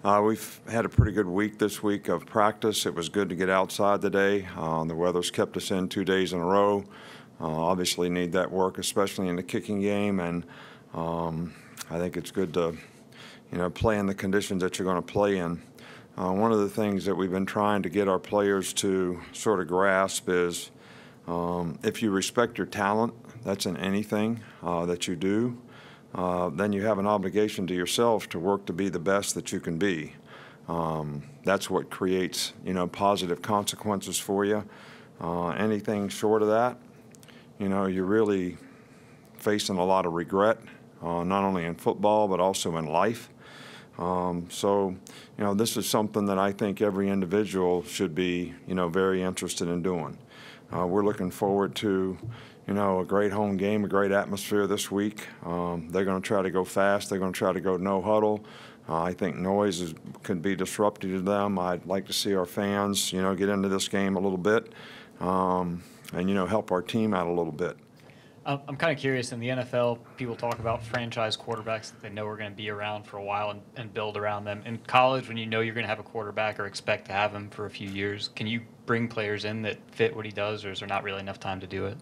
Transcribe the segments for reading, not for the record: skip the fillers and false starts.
We've had a pretty good week this week of practice. It was good to get outside today. The weather's kept us in 2 days in a row. Obviously need that work, especially in the kicking game, and I think it's good to, play in the conditions that you're going to play in. One of the things that we've been trying to get our players to sort of grasp is if you respect your talent, that's in anything that you do, then you have an obligation to yourself to work to be the best that you can be. That's what creates, positive consequences for you. Anything short of that, you're really facing a lot of regret, not only in football but also in life. This is something that I think every individual should be, very interested in doing. We're looking forward to, a great home game, a great atmosphere this week. They're going to try to go fast. They're going to try to go no huddle. I think noise can be disruptive to them. I'd like to see our fans, get into this game a little bit and, help our team out a little bit. I'm kind of curious. In the NFL, people talk about franchise quarterbacks that they know are going to be around for a while and build around them. In college, when you know you're going to have a quarterback or expect to have him for a few years, can you bring players in that fit what he does, or is there not really enough time to do it?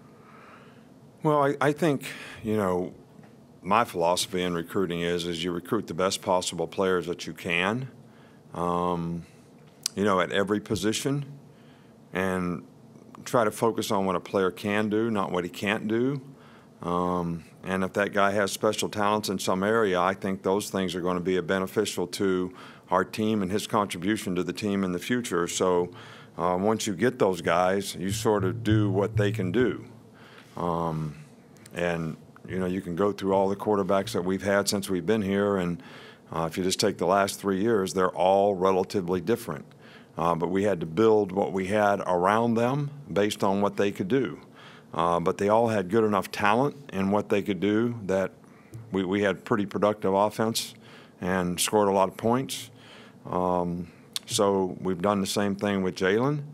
Well, I think, my philosophy in recruiting is you recruit the best possible players that you can, at every position, and try to focus on what a player can do, not what he can't do. And if that guy has special talents in some area, I think those things are going to be beneficial to our team and his contribution to the team in the future. So once you get those guys, you sort of do what they can do. You can go through all the quarterbacks that we've had since we've been here, and if you just take the last 3 years, they're all relatively different. But we had to build what we had around them based on what they could do. But they all had good enough talent in what they could do that we had pretty productive offense and scored a lot of points. So we've done the same thing with Jalen,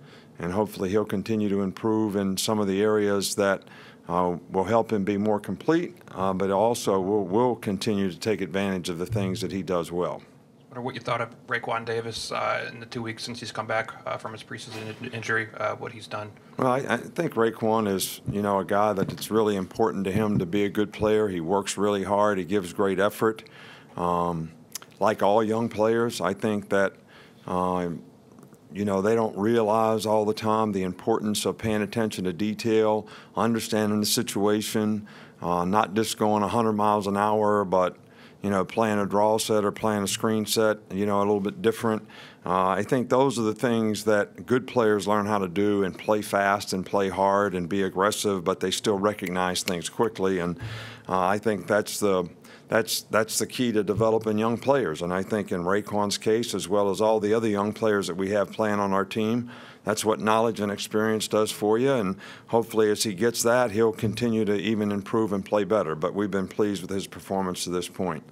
and hopefully he'll continue to improve in some of the areas that will help him be more complete, but also we'll continue to take advantage of the things that he does well. What you thought of Raekwon Davis in the 2 weeks since he's come back from his preseason injury, what he's done? Well, I think Raekwon is, a guy that it's really important to him to be a good player. He works really hard. He gives great effort. Like all young players, I think that, they don't realize all the time the importance of paying attention to detail, understanding the situation, not just going 100 miles an hour, but playing a draw set or playing a screen set, a little bit different. I think those are the things that good players learn how to do, and play fast and play hard and be aggressive, but they still recognize things quickly. And I think that's the key to developing young players. And I think in Raekwon's case, as well as all the other young players that we have playing on our team, that's what knowledge and experience does for you. And hopefully as he gets that, he'll continue to even improve and play better. But we've been pleased with his performance to this point.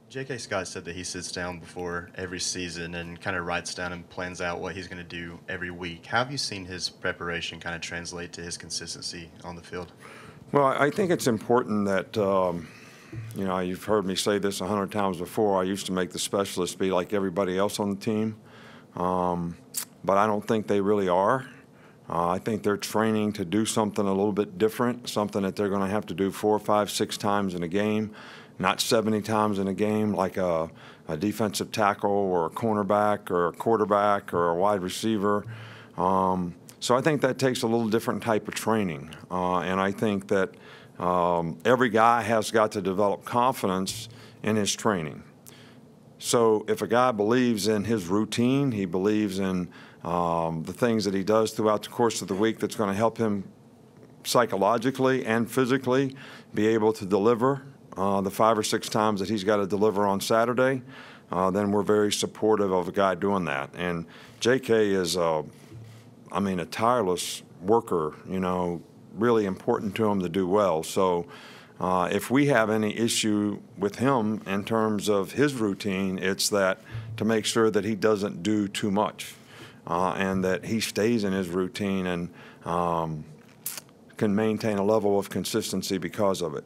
J.K. Scott said that he sits down before every season and kind of writes down and plans out what he's going to do every week. How have you seen his preparation kind of translate to his consistency on the field? Well, I think it's important that you've heard me say this 100 times before. I used to make the specialists be like everybody else on the team, but I don't think they really are. I think they're training to do something a little bit different, something that they're going to have to do 4, 5, 6 times in a game, not 70 times in a game like a defensive tackle or a cornerback or a quarterback or a wide receiver. So I think that takes a little different type of training, and I think that every guy has got to develop confidence in his training. So if a guy believes in his routine, he believes in the things that he does throughout the course of the week that's going to help him psychologically and physically be able to deliver the 5 or 6 times that he's got to deliver on Saturday, then we're very supportive of a guy doing that. And J.K. is, a tireless worker, really important to him to do well. So if we have any issue with him in terms of his routine, it's that to make sure that he doesn't do too much and that he stays in his routine and can maintain a level of consistency because of it.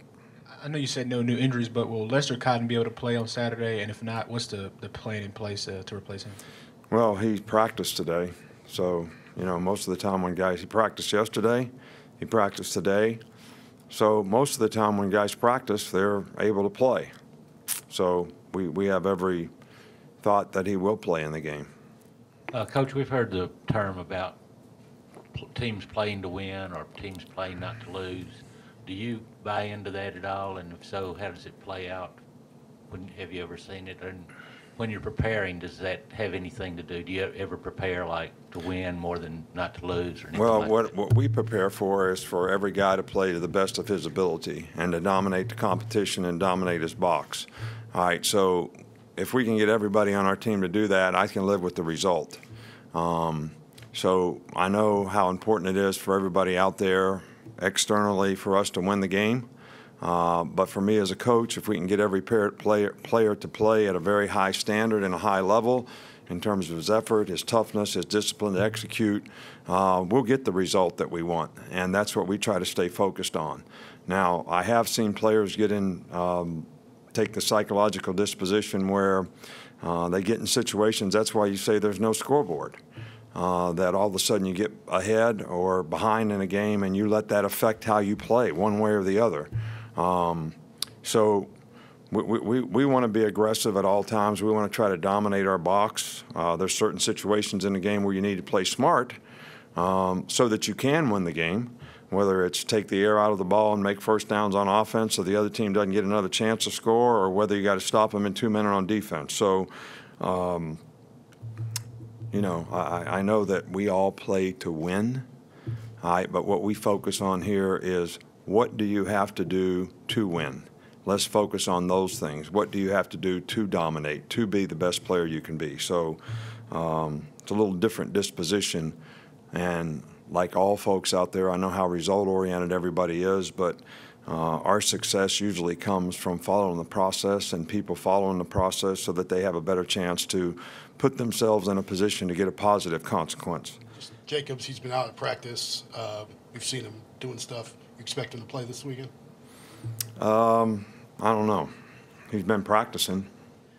I know you said no new injuries, but will Lester Cotton be able to play on Saturday? And if not, what's the plan in place to replace him? Well, he practiced today, so most of the time when he practiced yesterday, he practiced today. So most of the time when guys practice, they're able to play. So we have every thought that he will play in the game. Coach, we've heard the term about teams playing to win or teams playing not to lose. Do you buy into that at all? And if so, how does it play out? Have you ever seen it? And when you're preparing, does that have anything to do? Do you ever prepare like to win more than not to lose or anything Well, like that? what we prepare for is for every guy to play to the best of his ability and to dominate the competition and dominate his box. All right, so if we can get everybody on our team to do that, I can live with the result. So I know how important it is for everybody out there externally for us to win the game. But for me as a coach, if we can get every player to play at a very high standard and a high level in terms of his effort, his toughness, his discipline to execute, we'll get the result that we want. And that's what we try to stay focused on. Now, I have seen players take the psychological disposition where they get in situations. That's why you say there's no scoreboard. That all of a sudden you get ahead or behind in a game and you let that affect how you play one way or the other. So we want to be aggressive at all times. We want to try to dominate our box. There's certain situations in the game where you need to play smart so that you can win the game, whether it's take the air out of the ball and make first downs on offense so the other team doesn't get another chance to score, or whether you got to stop them in 2 minutes on defense. So I know that we all play to win, but what we focus on here is what do you have to do to win? Let's focus on those things. What do you have to do to dominate, to be the best player you can be? So it's a little different disposition, and like all folks out there, I know how result-oriented everybody is, but our success usually comes from following the process and people following the process so that they have a better chance to put themselves in a position to get a positive consequence. Jacobs, he's been out at practice. We've seen him doing stuff. You expect him to play this weekend? I don't know. He's been practicing.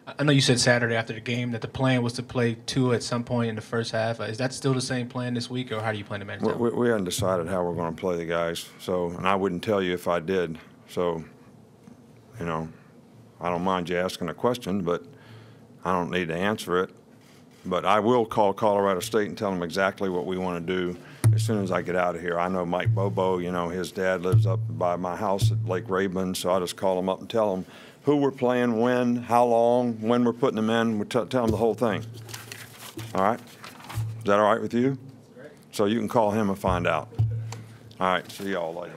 I know you said Saturday after the game that the plan was to play Tua at some point in the first half. Is that still the same plan this week, or how do you plan to manage that? We haven't decided how we're going to play the guys, and I wouldn't tell you if I did. So, I don't mind you asking a question, but I don't need to answer it. But I will call Colorado State and tell them exactly what we want to do as soon as I get out of here. I know Mike Bobo, his dad lives up by my house at Lake Raven, so I'll just call him up and tell him who we're playing, when, how long, when we're putting them in. We'll tell them the whole thing. All right? Is that all right with you? Great. So you can call him and find out. All right. See y'all later.